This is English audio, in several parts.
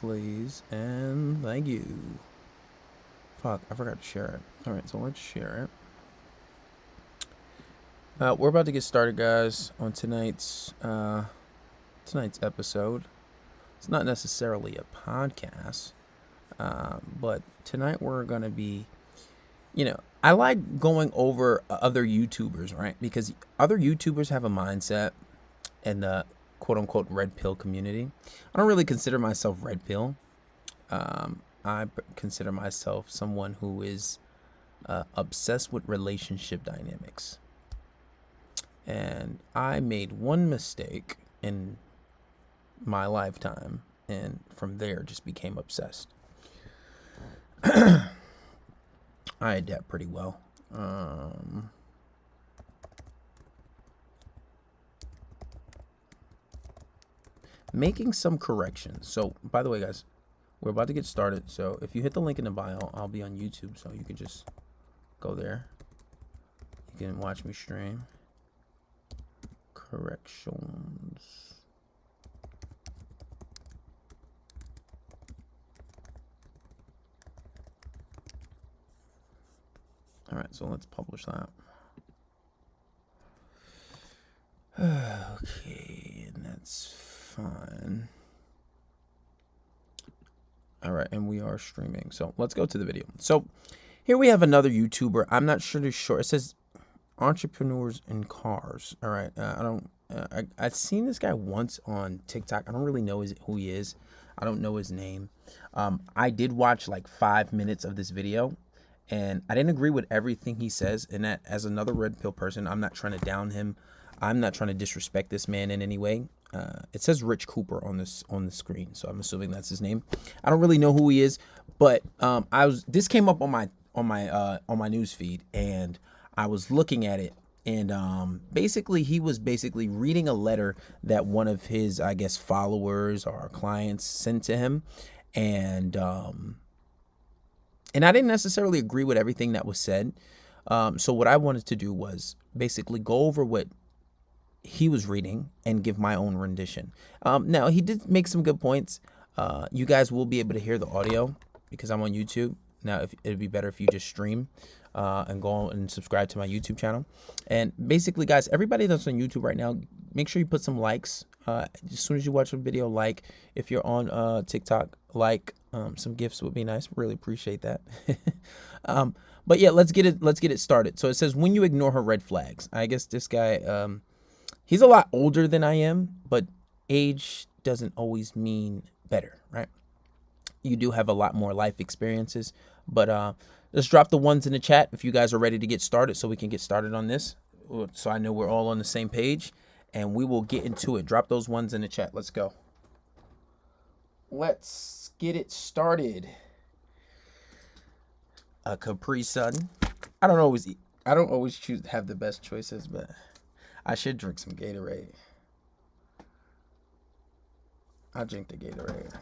please, and thank you. Fuck, I forgot to share it. All right, so let's share it. We're about to get started, guys, on tonight's episode. It's not necessarily a podcast, but tonight we're gonna be, I like going over other YouTubers, right? Because other YouTubers have a mindset in the quote-unquote red pill community. I don't really consider myself red pill. I consider myself someone who is obsessed with relationship dynamics. And I made one mistake in my lifetime, and from there just became obsessed. I adapt pretty well. Making some corrections. So, by the way, guys, we're about to get started. So, if you hit the link in the bio, I'll be on YouTube. So, you can just go there. You can watch me stream. Corrections. All right, so let's publish that. Okay, and that's fine. All right, and we are streaming. So let's go to the video. So here we have another YouTuber. I'm not sure the short. It says entrepreneurs in cars. All right, I've seen this guy once on TikTok. I don't really know who he is. I don't know his name. I did watch like 5 minutes of this video, and I didn't agree with everything he says. And that, as another red pill person, I'm not trying to down him. I'm not trying to disrespect this man in any way. It says Rich Cooper on the screen, so I'm assuming that's his name. I don't really know who he is, but this came up on my news feed, and I was looking at it, and basically he was reading a letter that one of his, I guess, followers or clients sent to him, and I didn't necessarily agree with everything that was said. So what I wanted to do was basically go over what he was reading and give my own rendition. Now, he did make some good points. You guys will be able to hear the audio because I'm on YouTube. Now, it'd be better if you just stream and go and subscribe to my YouTube channel. And basically, guys, everybody that's on YouTube right now, make sure you put some likes. As soon as you watch a video, like. If you're on TikTok, like. Some gifts would be nice. Really appreciate that. But yeah, let's get it started. So it says, when you ignore her red flags. I guess this guy, he's a lot older than I am, but age doesn't always mean better, right? You do have a lot more life experiences, but let's drop the ones in the chat if you guys are ready to get started, so we can get started on this. So I know we're all on the same page, and we will get into it. Drop those ones in the chat. Let's go. Let's get it started. A Capri Sun. I don't always choose to have the best choices, but I should drink some Gatorade. I'll drink the Gatorade.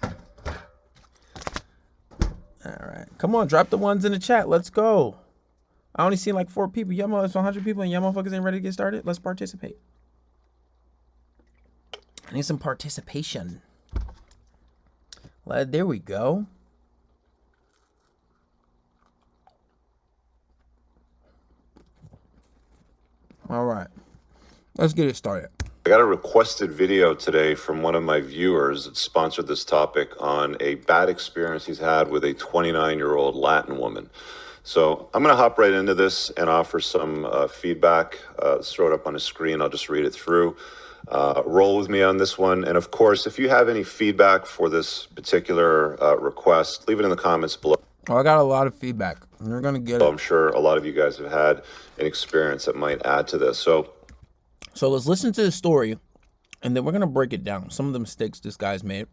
All right. Come on, drop the ones in the chat. Let's go. I only seen like 4 people. Y'all motherfuckers, 100 people, and y'all motherfuckers ain't ready to get started. Let's participate. I need some participation. There we go. All right. Let's get it started. I got a requested video today from one of my viewers that sponsored this topic on a bad experience he's had with a 29-year-old Latin woman. So I'm going to hop right into this and offer some feedback. Let's throw it up on the screen. I'll just read it through. Roll with me on this one. And of course, if you have any feedback for this particular request, leave it in the comments below. Oh, I got a lot of feedback. You're going to get it. I'm sure a lot of you guys have had an experience that might add to this. So let's listen to the story, and then we're going to break it down. Some of the mistakes this guy's made.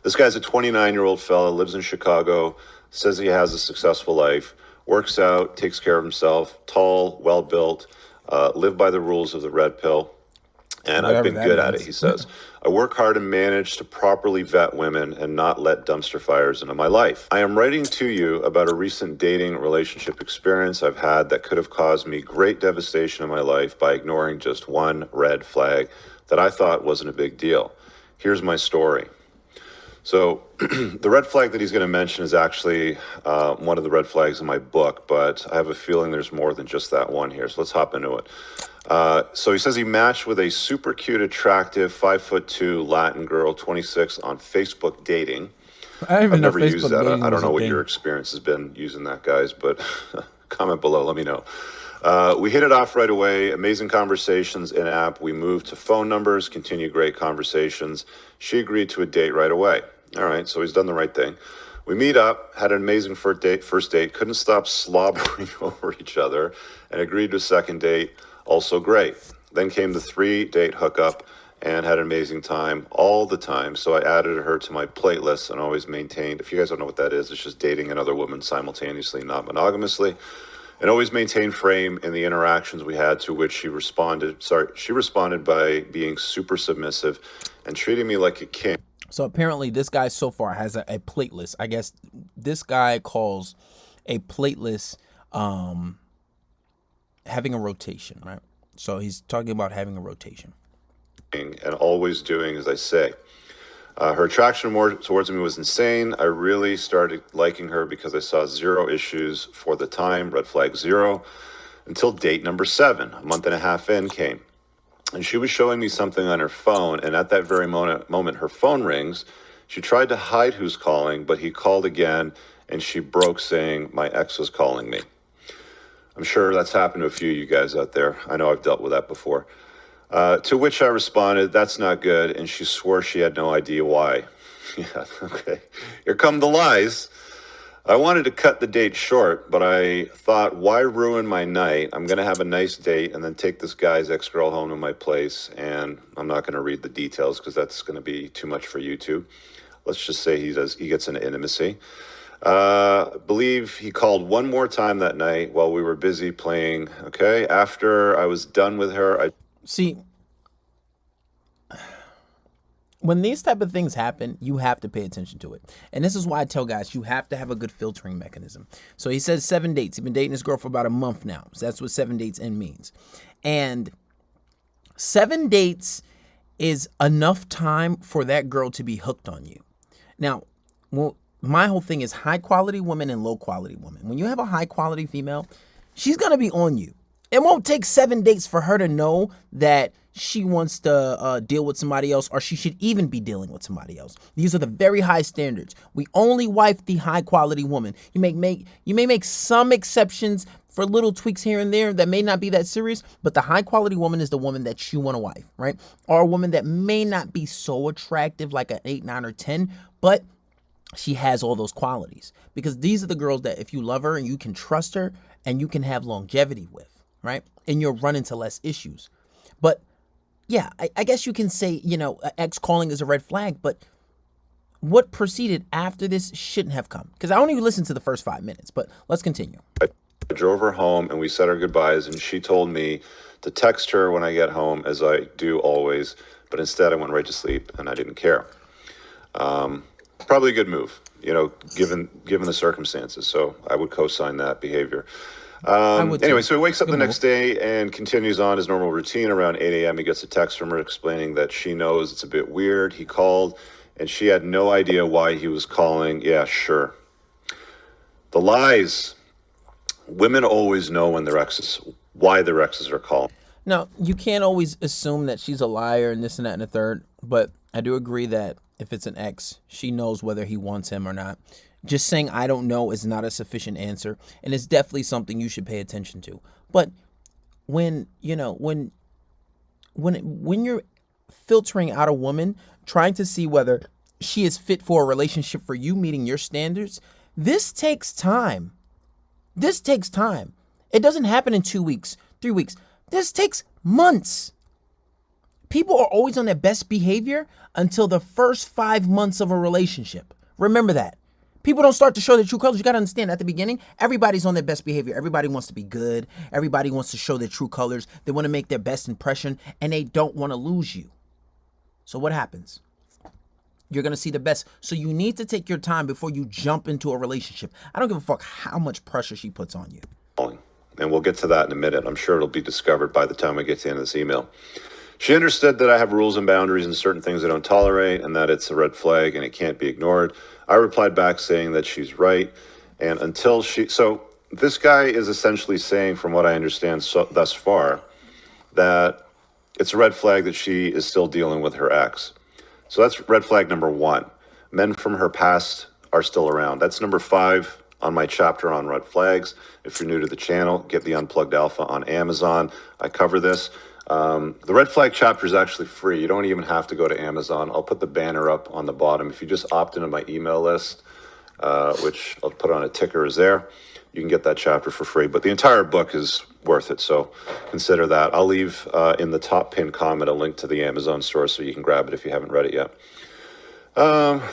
This guy's a 29-year-old fella, lives in Chicago, says he has a successful life, works out, takes care of himself, tall, well-built, live by the rules of the red pill, and I've been good at it, he says. I work hard and manage to properly vet women and not let dumpster fires into my life. I am writing to you about a recent dating relationship experience I've had that could have caused me great devastation in my life by ignoring just one red flag that I thought wasn't a big deal. Here's my story. So the red flag that he's going to mention is actually one of the red flags in my book, but I have a feeling there's more than just that one here. So let's hop into it. So he says he matched with a super cute, attractive 5'2" Latin girl, 26, on Facebook dating. I don't even I've know never used Facebook that. dating I don't was know a what thing. your experience has been using that, guys, but comment below. Let me know. We hit it off right away. Amazing conversations in app. We moved to phone numbers, continued great conversations. She agreed to a date right away. All right, so he's done the right thing. We meet up, had an amazing first date, couldn't stop slobbering over each other, and agreed to a second date. Also great. Then came the 3-date hookup and had an amazing time all the time. So I added her to my plate list and always maintained, if you guys don't know what that is, it's just dating another woman simultaneously, not monogamously. And always maintained frame in the interactions we had, to which she responded by being super submissive and treating me like a king. So apparently this guy so far has a plate list. I guess this guy calls a plate list having a rotation, right? So he's talking about having a rotation. And always doing as I say. Her attraction more towards me was insane. I really started liking her because I saw zero issues for the time, red flag 0, until date number 7, a month and a half in, came. And she was showing me something on her phone, and at that very moment her phone rings. She tried to hide who's calling, but he called again, and she broke saying, "My ex is calling me." I'm sure that's happened to a few of you guys out there. I know I've dealt with that before. To which I responded, "That's not good," and she swore she had no idea why. Yeah, okay. Here come the lies. I wanted to cut the date short, but I thought, why ruin my night? I'm going to have a nice date and then take this guy's ex-girl home to my place, and I'm not going to read the details because that's going to be too much for YouTube. Let's just say he gets into intimacy. Believe he called one more time that night while we were busy playing. Okay, after I was done with her, See, when these type of things happen, you have to pay attention to it. And this is why I tell guys, you have to have a good filtering mechanism. So he says 7 dates. He's been dating this girl for about a month now. So that's what 7 dates in means. And 7 dates is enough time for that girl to be hooked on you. Now, well, my whole thing is high quality women and low quality women. When you have a high quality female, she's going to be on you. It won't take 7 dates for her to know that she wants to deal with somebody else, or she should even be dealing with somebody else. These are the very high standards. We only wife the high quality woman. You may make some exceptions for little tweaks here and there that may not be that serious, but the high quality woman is the woman that you want to wife, right? Or a woman that may not be so attractive like an 8, 9, or 10, but she has all those qualities, because these are the girls that if you love her and you can trust her and you can have longevity with, right? And you'll run into less issues. But yeah, I guess you can say, ex calling is a red flag, but what proceeded after this shouldn't have come, because I only listened to the first 5 minutes, but let's continue. I drove her home and we said our goodbyes, and she told me to text her when I get home, as I do always, but instead I went right to sleep and I didn't care. Probably a good move, given the circumstances. So I would co-sign that behavior. Anyway, so he wakes up the next day and continues on his normal routine. Around 8 a.m. he gets a text from her explaining that she knows it's a bit weird. He called and she had no idea why he was calling. Yeah, sure. The lies. Women always know when why their exes are calling. Now, you can't always assume that she's a liar and this and that and the third, but I do agree that if it's an ex, she knows whether he wants him or not. Just saying I don't know is not a sufficient answer, and it's definitely something you should pay attention to. But when you're filtering out a woman, trying to see whether she is fit for a relationship for you, meeting your standards, this takes time. This takes time. It doesn't happen in 2 weeks, 3 weeks. This takes months. People are always on their best behavior until the first 5 months of a relationship. Remember that. People don't start to show their true colors. You got to understand, at the beginning, everybody's on their best behavior. Everybody wants to be good. Everybody wants to show their true colors. They want to make their best impression, and they don't want to lose you. So what happens? You're going to see the best. So you need to take your time before you jump into a relationship. I don't give a fuck how much pressure she puts on you. And we'll get to that in a minute. I'm sure it'll be discovered by the time we get to the end of this email. She understood that I have rules and boundaries and certain things I don't tolerate, and that it's a red flag and it can't be ignored. I replied back saying that she's right. And until so this guy is essentially saying, from what I understand thus far, that it's a red flag that she is still dealing with her ex. So that's red flag number 1. Men from her past are still around. That's number 5 on my chapter on red flags. If you're new to the channel, get the Unplugged Alpha on Amazon. I cover this. The red flag chapter is actually free. You don't even have to go to Amazon. I'll put the banner up on the bottom. If you just opt into my email list, which I'll put on a ticker is there, you can get that chapter for free. But the entire book is worth it, so consider that. I'll leave in the top pinned comment a link to the Amazon store so you can grab it if you haven't read it yet.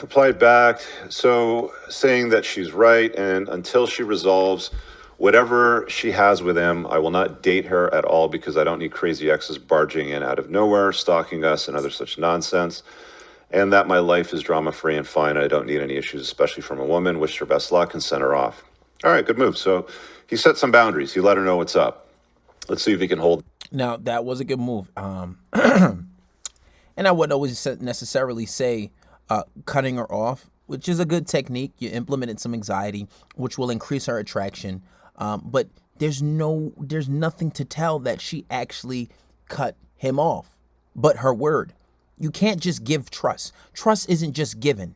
Replied back, so saying that she's right, and until she resolves whatever she has with him, I will not date her at all because I don't need crazy exes barging in out of nowhere, stalking us and other such nonsense. And that my life is drama-free and fine. I don't need any issues, especially from a woman. Wish her best luck and send her off. All right, good move. So he set some boundaries. He let her know what's up. Let's see if he can hold. Now, that was a good move. And I wouldn't always necessarily say cutting her off, which is a good technique. You implemented some anxiety, which will increase her attraction. But there's nothing to tell that she actually cut him off, but her word. You can't just give trust. Trust isn't just given.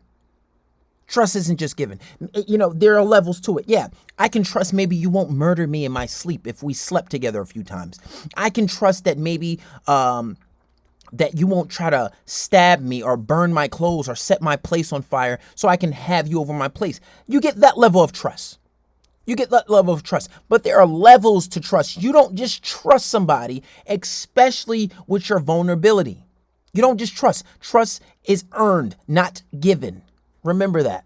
Trust isn't just given. You know, there are levels to it. Yeah, I can trust maybe you won't murder me in my sleep if we slept together a few times. I can trust that maybe that you won't try to stab me or burn my clothes or set my place on fire so I can have you over my place. You get that level of trust. You get that level of trust. But there are levels to trust. You don't just trust somebody, especially with your vulnerability. You don't just trust. Trust is earned, not given. Remember that.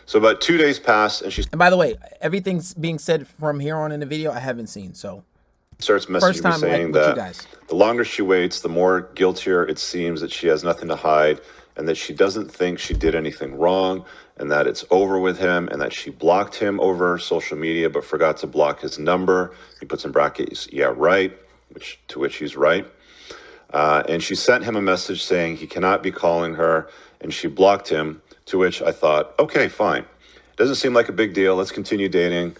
So about 2 days passed, and And by the way, everything's being said from here on in the video I haven't seen. So starts messaging me saying that the longer she waits, the more guiltier it seems that she has nothing to hide, and that she doesn't think she did anything wrong, and that it's over with him, and that she blocked him over social media but forgot to block his number. He puts in brackets, yeah, right, to which he's right. And she sent him a message saying he cannot be calling her, and she blocked him, to which I thought, okay, fine. Doesn't seem like a big deal. Let's continue dating.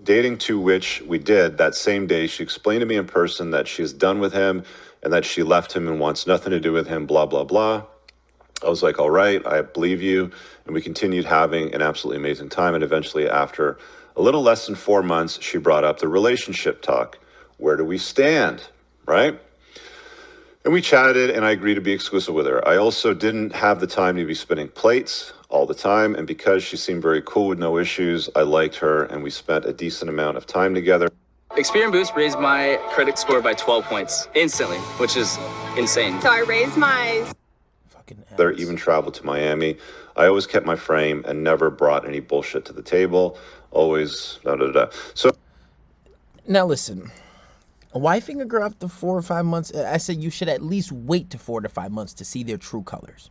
Dating, to which we did. That same day, she explained to me in person that she is done with him and that she left him and wants nothing to do with him, blah, blah, blah. I was like, all right, I believe you. And we continued having an absolutely amazing time. And eventually, after a little less than 4 months, she brought up the relationship talk. Where do we stand, right? And we chatted, and I agreed to be exclusive with her. I also didn't have the time to be spinning plates all the time, and because she seemed very cool with no issues, I liked her, and we spent a decent amount of time together. Experience Boost raised my credit score by 12 points instantly, which is insane. So I raised my... They even traveled to Miami. I always kept my frame and never brought any bullshit to the table. Always da-da-da. So now listen. Wifing a girl after 4 or 5 months, I said you should at least wait to 4 to 5 months to see their true colors.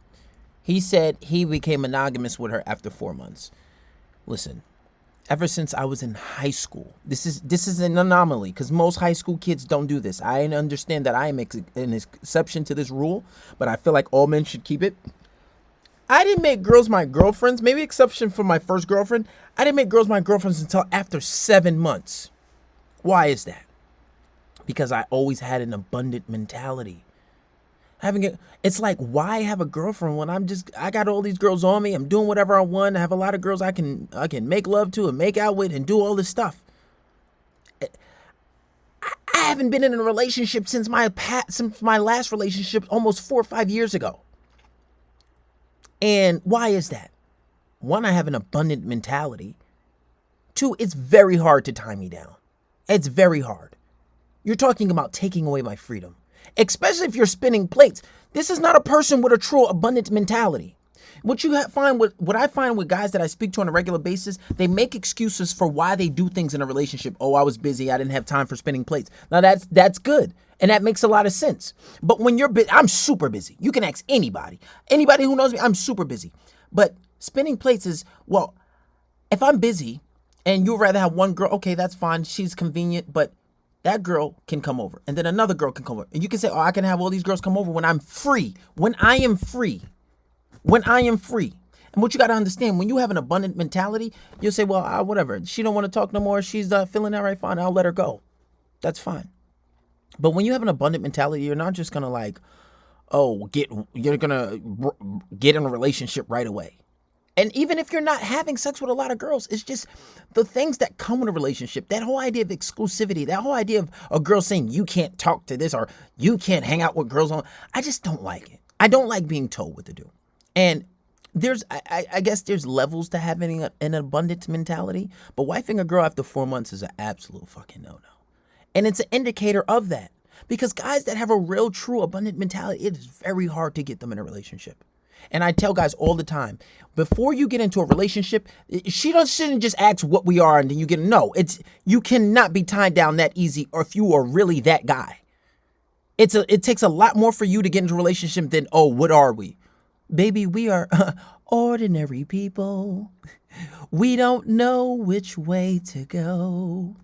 He said he became monogamous with her after 4 months. Listen, ever since I was in high school, this is an anomaly because most high school kids don't do this. I understand that I am an exception to this rule, but I feel like all men should keep it. I didn't make girls my girlfriends, maybe exception for my first girlfriend. I didn't make girls my girlfriends until after 7 months. Why is that? Because I always had an abundant mentality. It's like, why have a girlfriend when I got all these girls on me, I'm doing whatever I want, I have a lot of girls I can make love to and make out with and do all this stuff. I haven't been in a relationship since my last relationship almost 4 or 5 years ago. And why is that? One, I have an abundant mentality. Two, it's very hard to tie me down. It's very hard. You're talking about taking away my freedom, especially if you're spinning plates. This is not a person with a true abundant mentality. What I find with guys that I speak to on a regular basis, they make excuses for why they do things in a relationship. Oh, I was busy. I didn't have time for spinning plates. Now that's good. And that makes a lot of sense. But when you're busy, I'm super busy. You can ask anybody who knows me, I'm super busy. But spinning plates is, well, if I'm busy and you'd rather have one girl, okay, that's fine. She's convenient, but that girl can come over, and then another girl can come over. And you can say, oh, I can have all these girls come over when I'm free. When I am free. When I am free. And what you got to understand, when you have an abundant mentality, you'll say, well, whatever. She don't want to talk no more. She's feeling that right. Fine. I'll let her go. That's fine. But when you have an abundant mentality, you're not just going to like, you're going to get in a relationship right away. And even if you're not having sex with a lot of girls, it's just the things that come with a relationship, that whole idea of exclusivity, that whole idea of a girl saying you can't talk to this or you can't hang out with girls. I just don't like it. I don't like being told what to do. And I guess there's levels to having an abundant mentality, but wifing a girl after 4 months is an absolute fucking no-no. And it's an indicator of that, because guys that have a real, true, abundant mentality, it is very hard to get them in a relationship. And I tell guys all the time, before you get into a relationship, shouldn't just ask what we are and then you get, no, you cannot be tied down that easy, or if you are really that guy. It takes a lot more for you to get into a relationship than, oh, what are we? Baby, we are ordinary people. We don't know which way to go.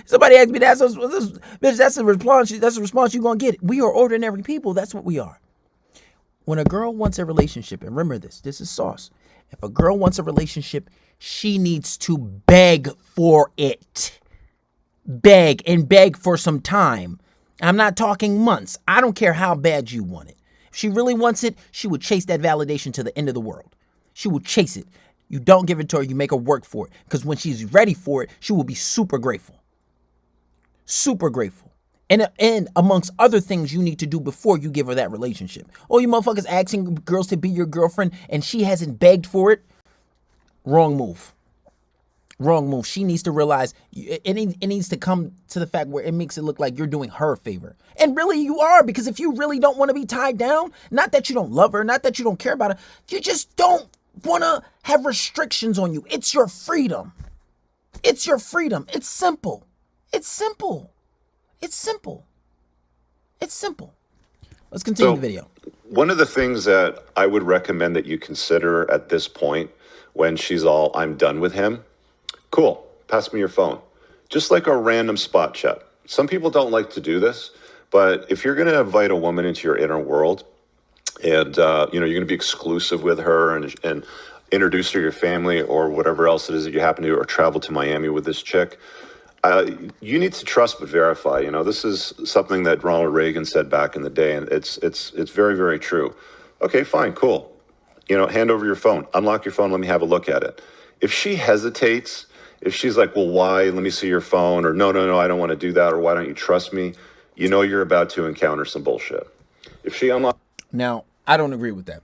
Somebody asked me that. Bitch, that's the response. That's the response you're going to get. We are ordinary people. That's what we are. When a girl wants a relationship, and remember this is sauce. If a girl wants a relationship, she needs to beg for it. Beg for some time. I'm not talking months. I don't care how bad you want it. If she really wants it, she would chase that validation to the end of the world. She will chase it. You don't give it to her, you make her work for it. Because when she's ready for it, she will be super grateful. Super grateful. And amongst other things you need to do before you give her that relationship. Oh, you motherfuckers asking girls to be your girlfriend and she hasn't begged for it? Wrong move. Wrong move. She needs to realize it needs to come to the fact where it makes it look like you're doing her a favor. And really you are, because if you really don't want to be tied down, not that you don't love her, not that you don't care about her, you just don't want to have restrictions on you. It's your freedom. It's your freedom. It's simple. It's simple. It's simple. It's simple. Let's continue the video. One of the things that I would recommend that you consider at this point, when she's all, I'm done with him, cool, pass me your phone. Just like a random spot chat. Some people don't like to do this, but if you're going to invite a woman into your inner world and, you're going to be exclusive with her and introduce her to your family or whatever else it is that you happen to do, or travel to Miami with this chick, you need to trust but verify. This is something that Ronald Reagan said back in the day, and it's very, very true. Okay, fine, cool. Hand over your phone, unlock your phone, let me have a look at it. If she hesitates, if she's like, well, why? Let me see your phone, or no, I don't want to do that, or why don't you trust me? You're about to encounter some bullshit. If she unlocks... Now, I don't agree with that.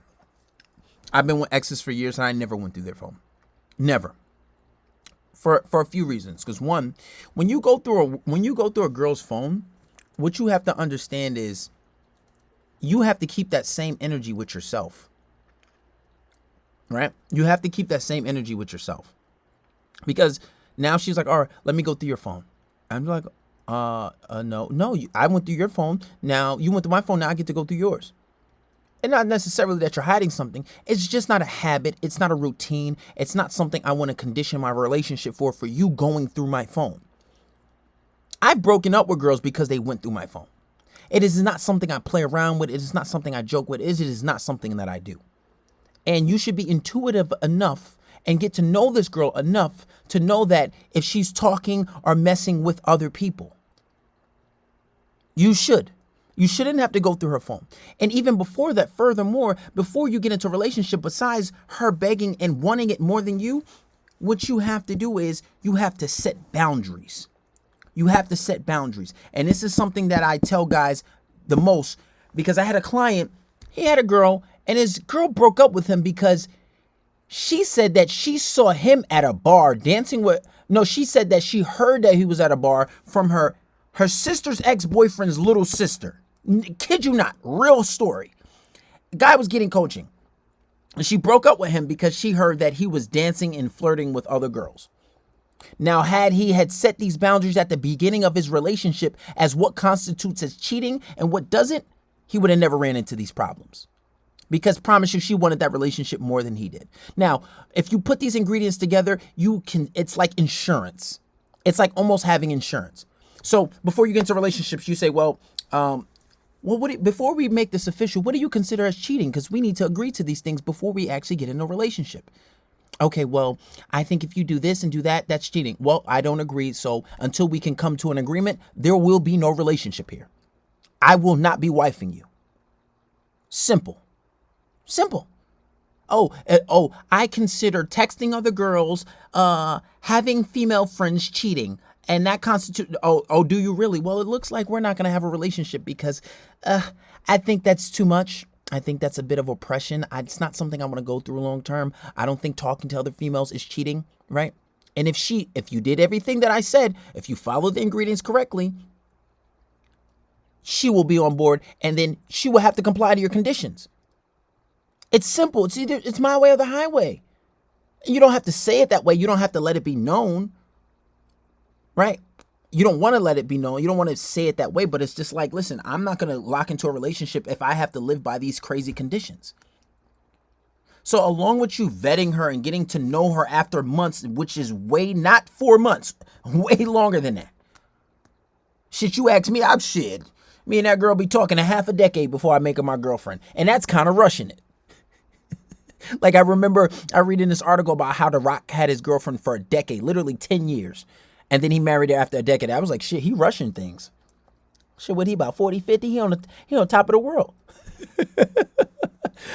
I've been with exes for years and I never went through their phone. Never. For a few reasons. Because one, when you go through a girl's phone, what you have to understand is you have to keep that same energy with yourself. Right? You have to keep that same energy with yourself. Because now she's like, all right, let me go through your phone. I'm like, no, I went through your phone. Now you went through my phone. Now I get to go through yours. And not necessarily that you're hiding something. It's just not a habit. It's not a routine. It's not something I want to condition my relationship for you going through my phone. I've broken up with girls because they went through my phone. It is not something I play around with. It is not something I joke with. It is not something that I do. And you should be intuitive enough and get to know this girl enough to know that if she's talking or messing with other people. You should. You shouldn't have to go through her phone. And even before that, furthermore, before you get into a relationship, besides her begging and wanting it more than you, what you have to do is you have to set boundaries. You have to set boundaries. And this is something that I tell guys the most, because I had a client, he had a girl, and his girl broke up with him because she said that she saw him at a bar dancing with, she said that she heard that he was at a bar from her sister's ex-boyfriend's little sister. Kid you not, real story. The guy was getting coaching. And she broke up with him because she heard that he was dancing and flirting with other girls. Now, had he set these boundaries at the beginning of his relationship as what constitutes as cheating and what doesn't, he would have never ran into these problems. Because promise you, she wanted that relationship more than he did. Now, if you put these ingredients together, it's like insurance. It's like almost having insurance. So before you get into relationships, you say, well, before we make this official, what do you consider as cheating? Because we need to agree to these things before we actually get in a relationship. Okay, well, I think if you do this and do that, that's cheating. Well, I don't agree. So until we can come to an agreement, there will be no relationship here. I will not be wifing you. Simple. Simple. I consider texting other girls, having female friends cheating. And that constitutes, do you really? Well, it looks like we're not going to have a relationship because I think that's too much. I think that's a bit of oppression. It's not something I want to go through long term. I don't think talking to other females is cheating, right? And if you did everything that I said, if you followed the ingredients correctly, she will be on board, and then she will have to comply to your conditions. It's simple. It's my way or the highway. You don't have to say it that way. You don't have to let it be known, right? You don't want to let it be known. You don't want to say it that way, but it's just like, listen, I'm not going to lock into a relationship if I have to live by these crazy conditions. So along with you vetting her and getting to know her after months, which is not 4 months, way longer than that. Shit, you ask me, me and that girl be talking a half a decade before I make her my girlfriend. And that's kind of rushing it. Like I remember I read in this article about how The Rock had his girlfriend for a decade, literally 10 years. And then he married her after a decade. I was like, shit, he rushing things. Shit, what he about 40, 50? He on top of the world.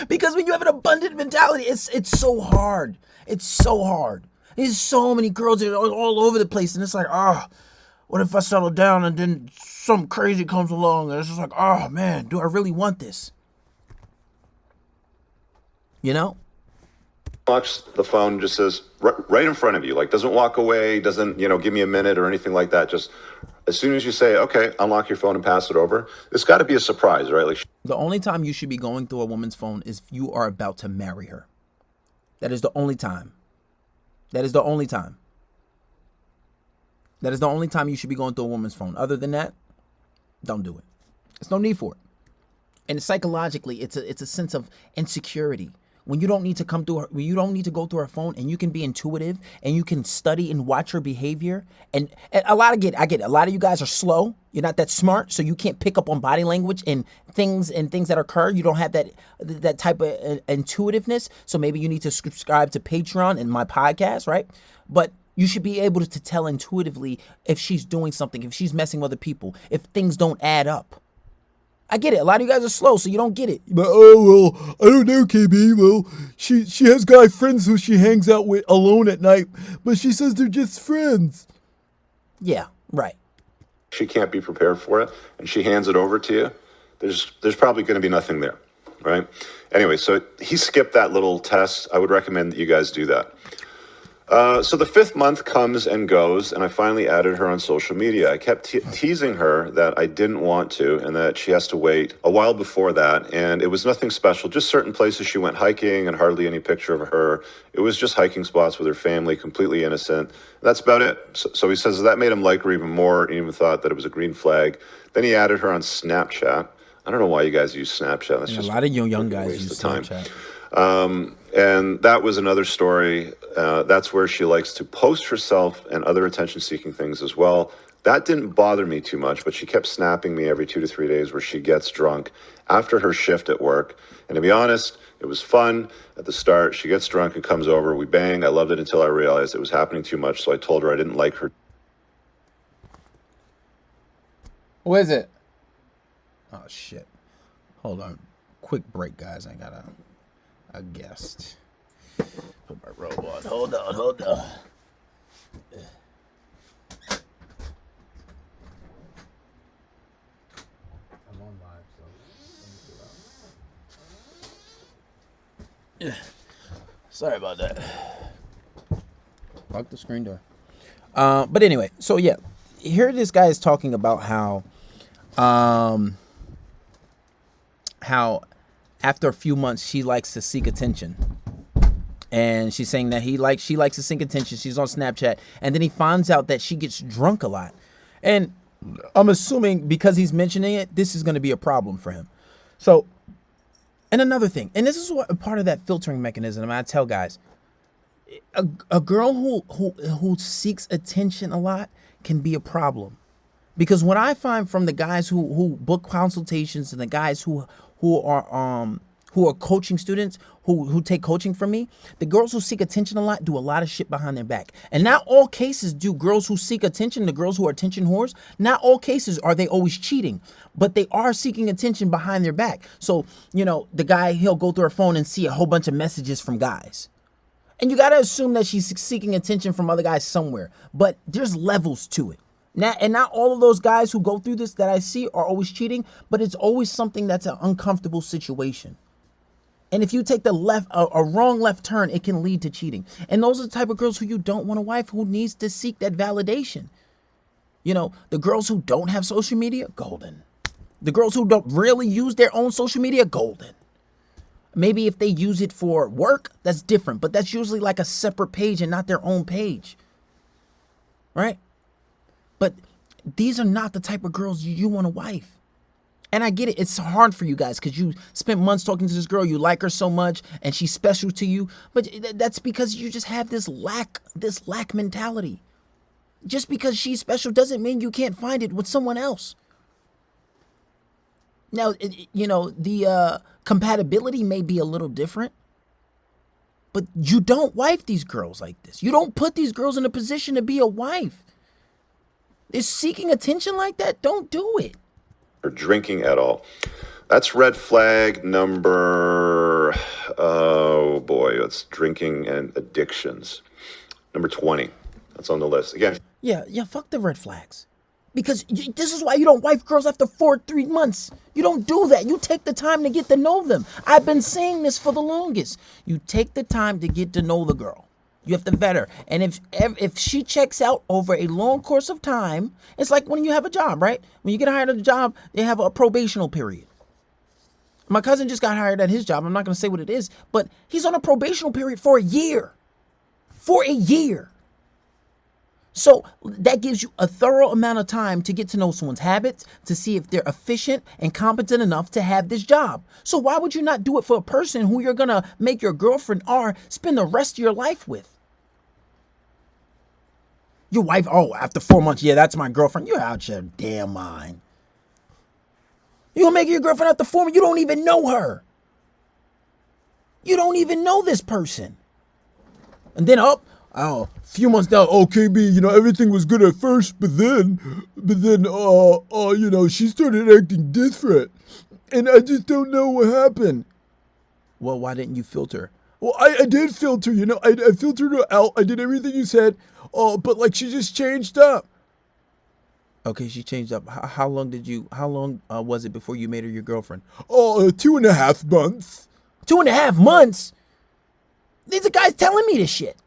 Because when you have an abundant mentality, it's so hard. It's so hard. There's so many girls that are all over the place. And it's like, what if I settle down and then something crazy comes along? And it's just like, oh man, do I really want this? You know? Locks the phone, just says right in front of you, like doesn't walk away, doesn't, give me a minute or anything like that. Just as soon as you say, okay, unlock your phone and pass it over, it's got to be a surprise, right? Like the only time you should be going through a woman's phone is if you are about to marry her. That is the only time. That is the only time. That is the only time you should be going through a woman's phone. Other than that, don't do it. There's no need for it. And psychologically, it's a sense of insecurity. When you don't need to come through her, when you don't need to go through her phone, and you can be intuitive and you can study and watch her behavior. And I get it. A lot of you guys are slow. You're not that smart, so you can't pick up on body language and things that occur. You don't have that type of intuitiveness. So maybe you need to subscribe to Patreon and my podcast, right? But you should be able to tell intuitively if she's doing something, if she's messing with other people, if things don't add up. I get it. A lot of you guys are slow, so you don't get it. But I don't know, KB. Well, she has guy friends who she hangs out with alone at night, but she says they're just friends. Yeah, right. she can't be prepared for it, and she hands it over to you, there's probably going to be nothing there, right? Anyway, so he skipped that little test. I would recommend that you guys do that. So the 5th month comes and goes, and I finally added her on social media. I kept teasing her that I didn't want to, and that she has to wait a while before that. And it was nothing special, just certain places she went hiking and hardly any picture of her. It was just hiking spots with her family, completely innocent. That's about it. So he says that made him like her even more, and even thought that it was a green flag. Then he added her on Snapchat. I don't know why you guys use Snapchat. That's just a lot of young guys use Snapchat. And that was another story. That's where she likes to post herself and other attention-seeking things as well. That didn't bother me too much, but she kept snapping me every 2 to 3 days where she gets drunk after her shift at work. And to be honest, it was fun at the start. She gets drunk and comes over. We bang. I loved it until I realized it was happening too much, so I told her I didn't like her. What is it? Oh, shit. Hold on. Quick break, guys. I got a guest. Put my robe on. Hold on. I'm on live, so Sorry about that. Lock the screen door. But anyway, so yeah, here this guy is talking about how after a few months she likes to seek attention. And she's saying that she likes to seek attention. She's on Snapchat. And then he finds out that she gets drunk a lot. And I'm assuming because he's mentioning it, this is going to be a problem for him. So, and another thing, and this is what part of that filtering mechanism I tell guys, a girl who seeks attention a lot can be a problem. Because what I find from the guys who book consultations and the guys who are coaching students who take coaching from me, the girls who seek attention a lot do a lot of shit behind their back. And not all cases do girls who seek attention, the girls who are attention whores, not all cases are they always cheating, but they are seeking attention behind their back. So, you know, the guy, he'll go through her phone and see a whole bunch of messages from guys. And you got to assume that she's seeking attention from other guys somewhere, but there's levels to it. Not all of those guys who go through this that I see are always cheating, but it's always something that's an uncomfortable situation. And if you take a wrong left turn, it can lead to cheating. And those are the type of girls who you don't want a wife who needs to seek that validation. You know, the girls who don't have social media, golden. The girls who don't really use their own social media, golden. Maybe if they use it for work, that's different. But that's usually like a separate page and not their own page. Right? But these are not the type of girls you want a wife. And I get it. It's hard for you guys because you spent months talking to this girl. You like her so much and she's special to you. But that's because you just have this lack mentality. Just because she's special doesn't mean you can't find it with someone else. Now, you know, the compatibility may be a little different. But you don't wife these girls like this. You don't put these girls in a position to be a wife. They're seeking attention like that. Don't do it. Or drinking at all. That's red flag number, oh boy, it's drinking and addictions. Number 20. That's on the list. Again. Yeah, fuck the red flags. Because this is why you don't wife girls after 3 months. You don't do that. You take the time to get to know them. I've been saying this for the longest. You take the time to get to know the girl. You have to vet her. And if she checks out over a long course of time, it's like when you have a job, right? When you get hired at a job, they have a probational period. My cousin just got hired at his job. I'm not going to say what it is, but he's on a probational period for a year. For a year. So that gives you a thorough amount of time to get to know someone's habits, to see if they're efficient and competent enough to have this job. So why would you not do it for a person who you're going to make your girlfriend or spend the rest of your life with? Your wife, oh, after 4 months, yeah, that's my girlfriend. You're out your damn mind. You gonna make your girlfriend after 4 months? You don't even know her. You don't even know this person. And then a few months down, KB, you know, everything was good at first, but then, you know, she started acting different. And I just don't know what happened. Well, why didn't you filter? Well, I did filter, you know, I filtered her out. I did everything you said. But like she just changed up. Okay, she changed up. How long was it before you made her your girlfriend? 2.5 months. 2.5 months? These are guys telling me this shit.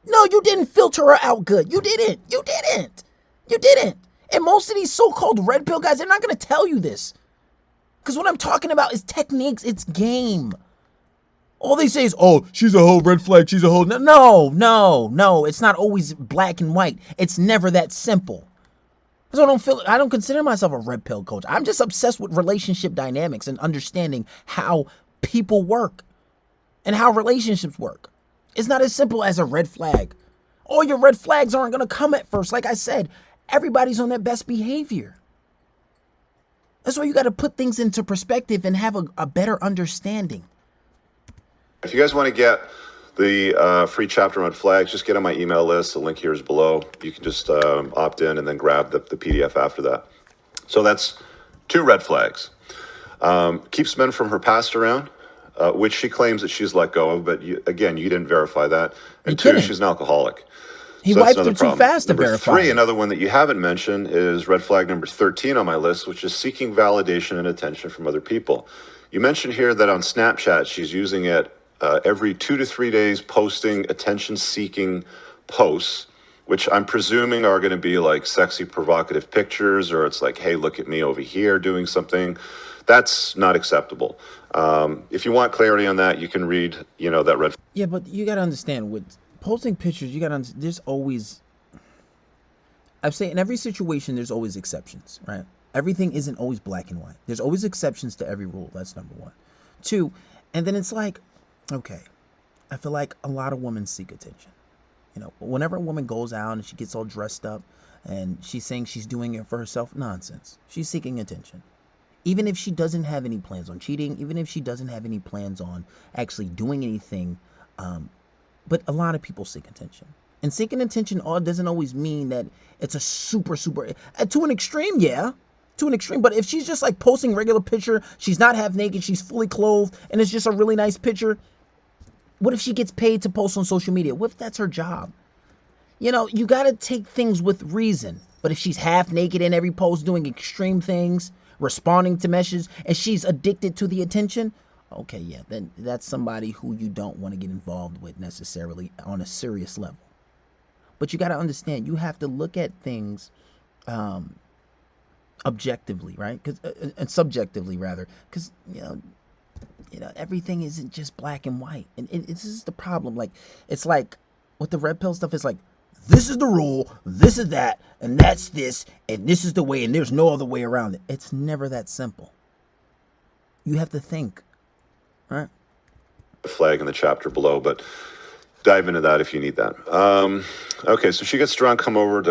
No, you didn't filter her out good. You didn't. And most of these so-called red pill guys, they're not going to tell you this. Because what I'm talking about is techniques. It's game. All they say is, oh, she's a hoe, red flag, she's a hoe. No. It's not always black and white. It's never that simple. So I don't consider myself a red pill coach. I'm just obsessed with relationship dynamics and understanding how people work and how relationships work. It's not as simple as a red flag. All your red flags aren't going to come at first. Like I said, everybody's on their best behavior. That's why you got to put things into perspective and have a better understanding. If you guys want to get the free chapter on flags, just get on my email list. The link here is below. You can just opt in and then grab the PDF after that. So that's 2 red flags. Keeps men from her past around, which she claims that she's let go of. But you didn't verify that. And 2, she's an alcoholic. He so wiped her too fast to verify. Number 3, another one that you haven't mentioned is red flag number 13 on my list, which is seeking validation and attention from other people. You mentioned here that on Snapchat, she's using it every 2 to 3 days, posting attention-seeking posts, which I'm presuming are going to be like sexy, provocative pictures, or it's like, hey, look at me over here doing something. That's not acceptable. If you want clarity on that, you can read, you know, that red. Yeah, but you got to understand, with posting pictures, you got to there's always, I'm saying in every situation, there's always exceptions, right? Everything isn't always black and white. There's always exceptions to every rule. That's number 1. 2, and then it's like, okay, I feel like a lot of women seek attention. You know, whenever a woman goes out and she gets all dressed up and she's saying she's doing it for herself, nonsense. She's seeking attention. Even if she doesn't have any plans on cheating, even if she doesn't have any plans on actually doing anything, but a lot of people seek attention. And seeking attention doesn't always mean that it's a super, to an extreme, yeah. To an extreme, but if she's just like posting regular picture, she's not half naked, she's fully clothed, and it's just a really nice picture. What if she gets paid to post on social media? What if that's her job? You know, you got to take things with reason. But if she's half naked in every post doing extreme things, responding to messages, and she's addicted to the attention, okay, yeah, then that's somebody who you don't want to get involved with necessarily on a serious level. But you got to understand, you have to look at things objectively, right? And subjectively rather, because you know everything isn't just black and white, and this is the problem. Like, it's like with the red pill stuff, it's like, this is the rule, this is that, and that's this, and this is the way, and there's no other way around it. It's never that simple. You have to think, right? Flag in the chapter below, but dive into that if you need that. Okay, so she gets drunk, come over,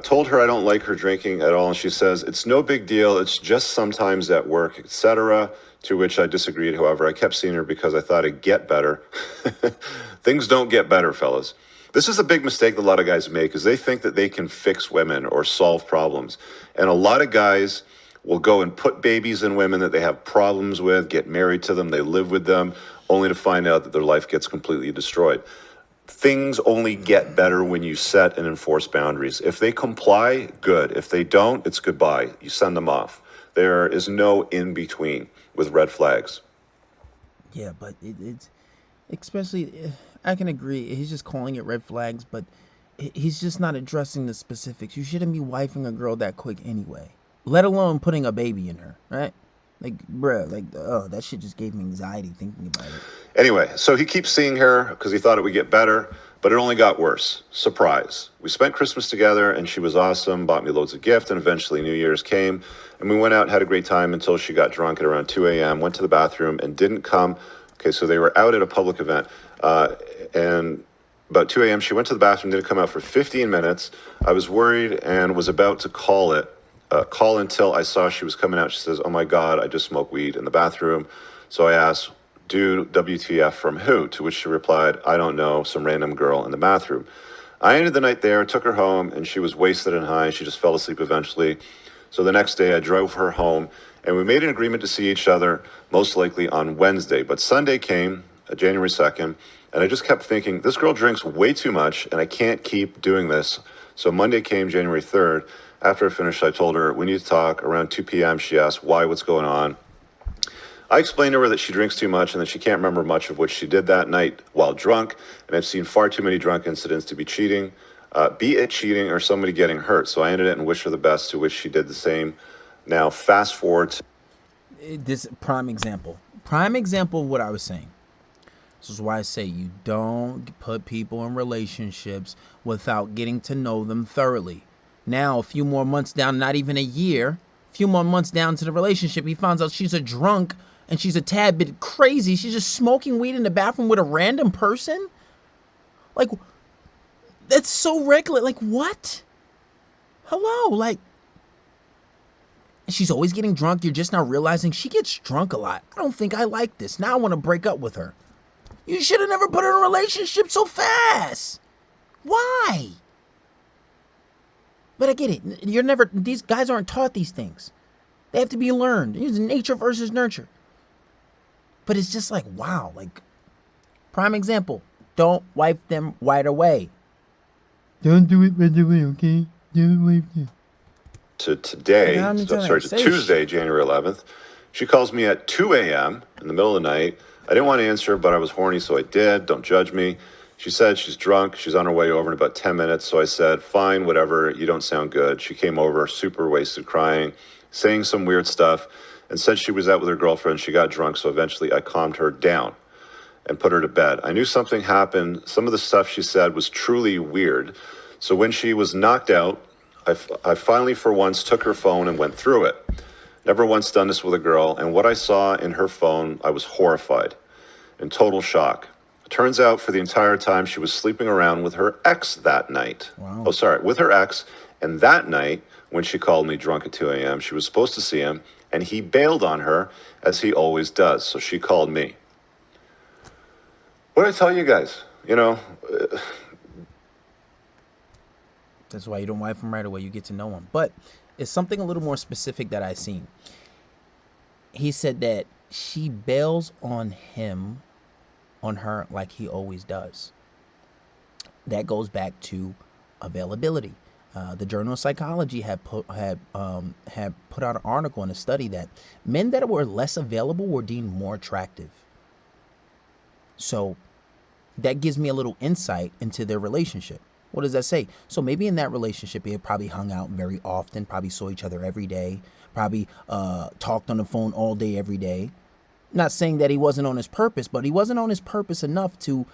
told her I don't like her drinking at all, and she says, it's no big deal, it's just sometimes at work, etc., to which I disagreed. However, I kept seeing her because I thought it'd get better. Things don't get better, fellas. This is a big mistake that a lot of guys make, is they think that they can fix women or solve problems. And a lot of guys will go and put babies in women that they have problems with, get married to them, they live with them, only to find out that their life gets completely destroyed. Things only get better when you set and enforce boundaries. If they comply, good. If they don't, it's goodbye. You send them off. There is no in-between with red flags. Yeah, but it's especially, I can agree, he's just calling it red flags, but he's just not addressing the specifics. You shouldn't be wifing a girl that quick anyway, let alone putting a baby in her, right? Like, bruh, like, that shit just gave me anxiety thinking about it. Anyway, so he keeps seeing her because he thought it would get better, but it only got worse. Surprise. We spent Christmas together, and she was awesome, bought me loads of gifts, and eventually New Year's came, and we went out and had a great time until she got drunk at around 2 a.m., went to the bathroom, and didn't come. Okay, so they were out at a public event, and about 2 a.m., she went to the bathroom, didn't come out for 15 minutes. I was worried and was about to call until I saw she was coming out. She says, oh my God, I just smoked weed in the bathroom. So I asked, dude, WTF from who? To which she replied, I don't know, some random girl in the bathroom. I ended the night there, took her home, and she was wasted and high. She just fell asleep eventually. So the next day I drove her home, and we made an agreement to see each other most likely on Wednesday. But Sunday came, January 2nd, and I just kept thinking, this girl drinks way too much, and I can't keep doing this. So Monday came, January 3rd. After I finished, I told her, we need to talk. Around 2 p.m., she asked, why, what's going on? I explained to her that she drinks too much and that she can't remember much of what she did that night while drunk, and I've seen far too many drunk incidents to be cheating, be it cheating or somebody getting hurt. So I ended it and wished her the best, to which she did the same. Now, fast forward to... This prime example of what I was saying. This is why I say you don't put people in relationships without getting to know them thoroughly. Now, a few more months down, not even a year, a few more months down to the relationship, he finds out she's a drunk and she's a tad bit crazy. She's just smoking weed in the bathroom with a random person. Like, that's so regular. Like, what? Hello, like, she's always getting drunk. You're just now realizing she gets drunk a lot. I don't think I like this. Now I want to break up with her. You should have never put her in a relationship so fast. Why? But I get it. These guys aren't taught these things. They have to be learned. It's nature versus nurture. But it's just like, wow, like, prime example. Don't wipe them right away. Don't do it right away, okay? Don't wipe them. To today, to Tuesday, January 11th. She calls me at 2 a.m. in the middle of the night. I didn't want to answer, but I was horny, so I did. Don't judge me. She said she's drunk. She's on her way over in about 10 minutes. So I said, fine, whatever. You don't sound good. She came over super wasted, crying, saying some weird stuff, and said she was out with her girlfriend. She got drunk. So eventually I calmed her down and put her to bed. I knew something happened. Some of the stuff she said was truly weird. So when she was knocked out, I finally, for once, took her phone and went through it. Never once done this with a girl. And what I saw in her phone, I was horrified, in total shock. Turns out for the entire time she was sleeping around with her ex that night. Wow. Oh, sorry, with her ex. And that night, when she called me drunk at 2 a.m., she was supposed to see him, and he bailed on her, as he always does. So she called me. What did I tell you guys? You know, That's why you don't wife him right away. You get to know him. But it's something a little more specific that I seen. He said that she bails on her like he always does. That goes back to availability. The Journal of Psychology had put out an article in a study that men that were less available were deemed more attractive. So that gives me a little insight into their relationship. What does that say? So maybe in that relationship, they probably hung out very often, probably saw each other every day, probably talked on the phone all day, every day. Not saying that he wasn't on his purpose, but he wasn't on his purpose enough to,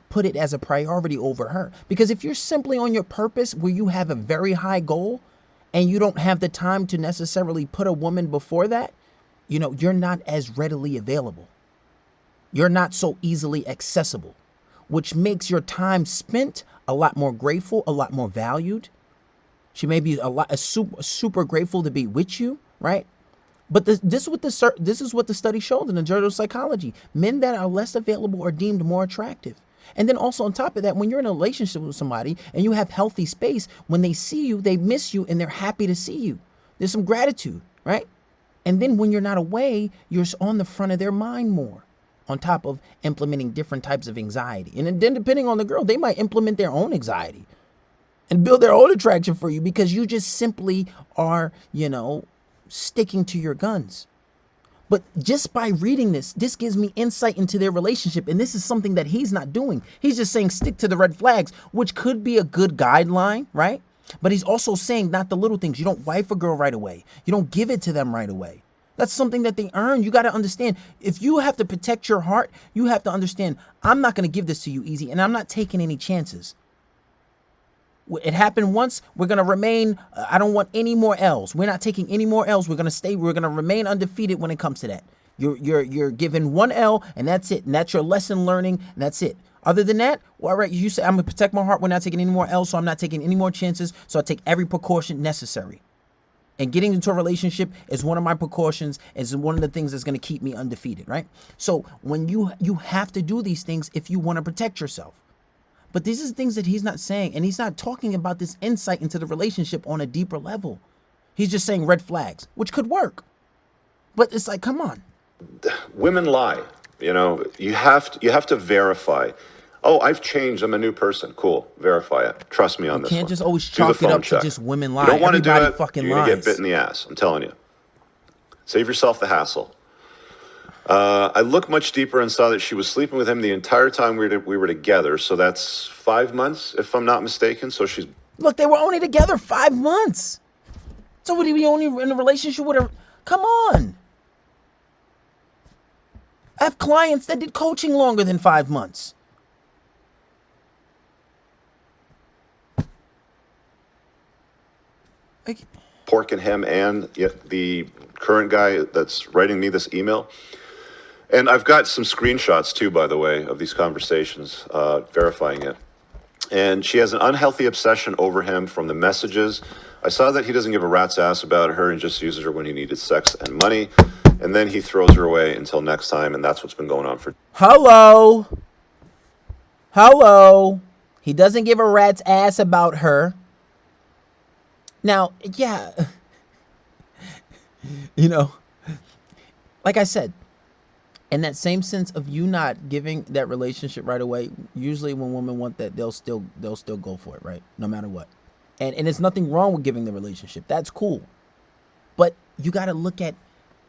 put it as a priority over her. Because if you're simply on your purpose where you have a very high goal and you don't have the time to necessarily put a woman before that, you're not as readily available. You're not so easily accessible, which makes your time spent a lot more grateful, a lot more valued. She may be super grateful to be with you, right? But this is what the study showed in the Journal of Psychology. Men that are less available are deemed more attractive. And then also on top of that, when you're in a relationship with somebody and you have healthy space, when they see you, they miss you and they're happy to see you. There's some gratitude, right? And then when you're not away, you're on the front of their mind more, on top of implementing different types of anxiety. And then depending on the girl, they might implement their own anxiety and build their own attraction for you because you just simply are, sticking to your guns. But just by reading this gives me insight into their relationship. And this is something that he's not doing. He's just saying stick to the red flags, which could be a good guideline, right? But he's also saying not the little things. You don't wife a girl right away. You don't give it to them right away. That's something that they earn. You got to understand, if you have to protect your heart, you have to understand, I'm not going to give this to you easy, and I'm not taking any chances. It happened once. We're going to remain. I don't want any more L's. We're not taking any more L's. We're going to remain undefeated when it comes to that. You're given one L, and that's it. And that's your lesson learning, and that's it. Other than that, well, all right, you say, I'm going to protect my heart. We're not taking any more L's, so I'm not taking any more chances. So I take every precaution necessary. And getting into a relationship is one of my precautions, is one of the things that's going to keep me undefeated, right? So when you have to do these things if you want to protect yourself. But these are things that he's not saying, and he's not talking about this insight into the relationship on a deeper level. He's just saying red flags, which could work. But it's like, come on. Women lie. You have to verify. Oh, I've changed. I'm a new person. Cool. Verify it. Trust me on this one. You can't just always Do the chalk it phone up check. to just women lie. You don't want to do Everybody it, fucking you're going to lies. get bit in the ass. I'm telling you. Save yourself the hassle. I looked much deeper and saw that she was sleeping with him the entire time we were together. So that's 5 months, if I'm not mistaken. So she's... Look, they were only together 5 months. So would he be only in a relationship with her? Come on. I have clients that did coaching longer than 5 months. porking him and the current guy that's writing me this email. And I've got some screenshots too, by the way, of these conversations, verifying it. And she has an unhealthy obsession over him from the messages. I saw that he doesn't give a rat's ass about her and just uses her when he needed sex and money. And then he throws her away until next time. And that's what's been going on for... Hello. He doesn't give a rat's ass about her. Now, yeah. You know, like I said, in that same sense of you not giving that relationship right away, usually when women want that, they'll still go for it, right? No matter what. And there's nothing wrong with giving the relationship. That's cool. But you got to look at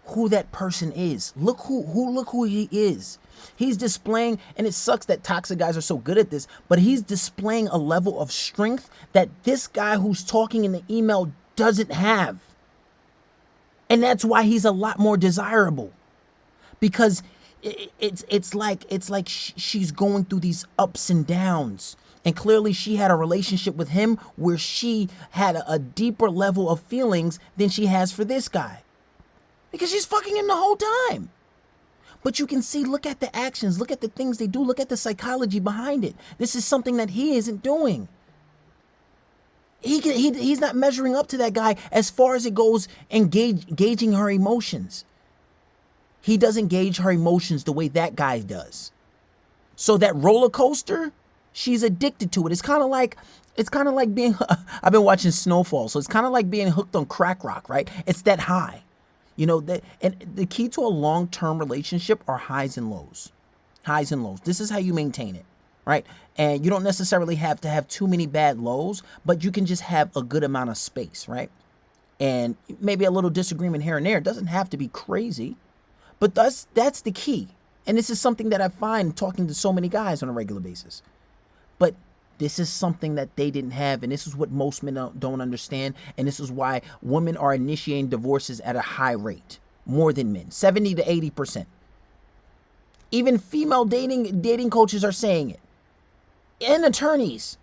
who that person is. Look who he is. He's displaying, and it sucks that toxic guys are so good at this, but he's displaying a level of strength that this guy who's talking in the email doesn't have. And that's why he's a lot more desirable. Because it's like she's going through these ups and downs. And clearly she had a relationship with him where she had a deeper level of feelings than she has for this guy. Because she's fucking him the whole time. But you can see, look at the actions, look at the things they do, look at the psychology behind it. This is something that he isn't doing. He's not measuring up to that guy as far as it goes in gauging her emotions. He doesn't gauge her emotions the way that guy does. So that roller coaster, she's addicted to it. It's kind of like being, I've been watching Snowfall, so it's kind of like being hooked on crack rock, right? It's that high. You know, and the key to a long-term relationship are highs and lows. Highs and lows. This is how you maintain it, right? And you don't necessarily have to have too many bad lows, but you can just have a good amount of space, right? And maybe a little disagreement here and there. It doesn't have to be crazy, but that's the key. And this is something that I find talking to so many guys on a regular basis. But this is something that they didn't have, and this is what most men don't understand, and this is why women are initiating divorces at a high rate, more than men, 70 to 80%. Even female dating coaches are saying it, and attorneys.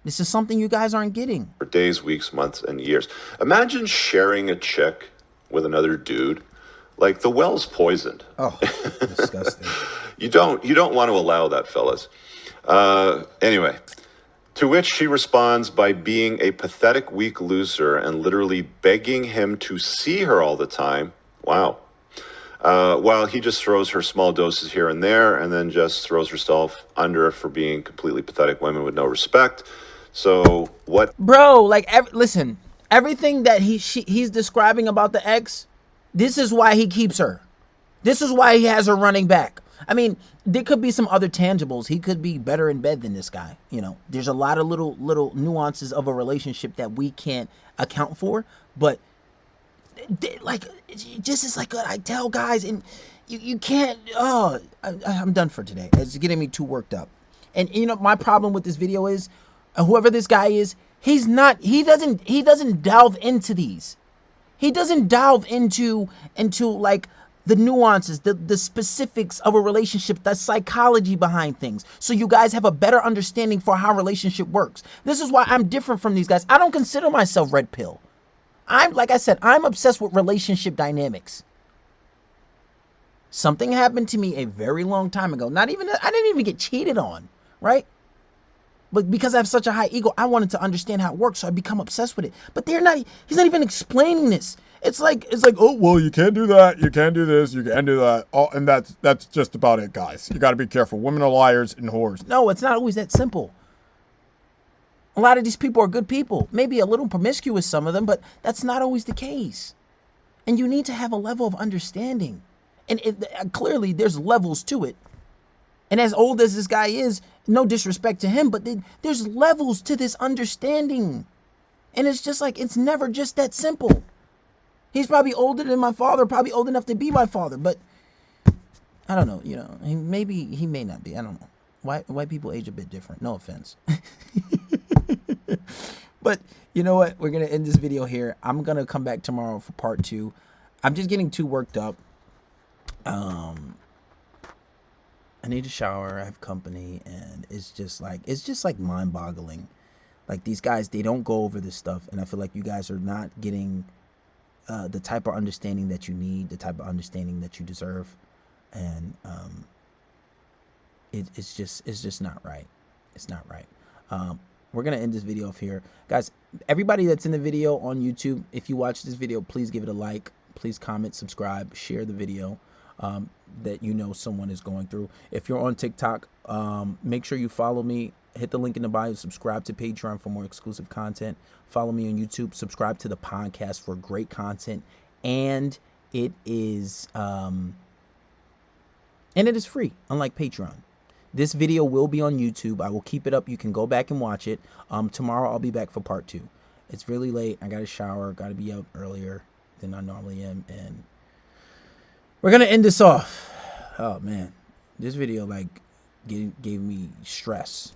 This is something you guys aren't getting. For days, weeks, months, and years. Imagine sharing a chick with another dude. Like, the well's poisoned. Oh, disgusting. You don't want to allow that, fellas. Anyway, to which she responds by being a pathetic, weak loser and literally begging him to see her all the time. Wow. While he just throws her small doses here and there and then just throws herself under for being completely pathetic women with no respect. So what? Bro, like, listen, everything that he's describing about the ex, this is why he keeps her. This is why he has her running back. I mean, there could be some other tangibles. He could be better in bed than this guy. You know, there's a lot of little nuances of a relationship that we can't account for. But like, just is like I tell guys, and you can't. Oh, I'm done for today. It's getting me too worked up. And you know, my problem with this video is, whoever this guy is, he doesn't delve into these. He doesn't delve into like the nuances, the specifics of a relationship, the psychology behind things. So you guys have a better understanding for how a relationship works. This is why I'm different from these guys. I don't consider myself red pill. Like I said, I'm obsessed with relationship dynamics. Something happened to me a very long time ago. I didn't even get cheated on, right? But because I have such a high ego, I wanted to understand how it works, so I become obsessed with it. But he's not even explaining this. It's like, Oh, well, you can't do that. You can't do this. You can't do that. Oh, and that's just about it, guys. You got to be careful. Women are liars and whores. No, it's not always that simple. A lot of these people are good people. Maybe a little promiscuous, some of them, but that's not always the case. And you need to have a level of understanding. And clearly, there's levels to it. And as old as this guy is, no disrespect to him, but there's levels to this understanding. And it's just like, it's never just that simple. He's probably older than my father, probably old enough to be my father, but I don't know, you know, he may not be. I don't know. White people age a bit different. No offense. But you know what? We're going to end this video here. I'm going to come back tomorrow for part 2. I'm just getting too worked up. I need a shower. I have company, and it's just like mind-boggling. Like, these guys, they don't go over this stuff, and I feel like you guys are not getting the type of understanding that you need, the type of understanding that you deserve, and it's just not right. It's not right. We're gonna end this video off here, guys. Everybody that's in the video on YouTube, if you watch this video, please give it a like, please comment, subscribe, share the video that you know someone is going through. If you're on TikTok, make sure you follow me. Hit the link in the bio, subscribe to Patreon for more exclusive content. Follow me on YouTube, subscribe to the podcast for great content, and it is free, unlike Patreon. This video will be on YouTube. I will keep it up. You can go back and watch it. Tomorrow I'll be back for part 2. It's really late. I got to shower. Got to be up earlier than I normally am, and we're gonna end this off. Oh man, this video like gave me stress.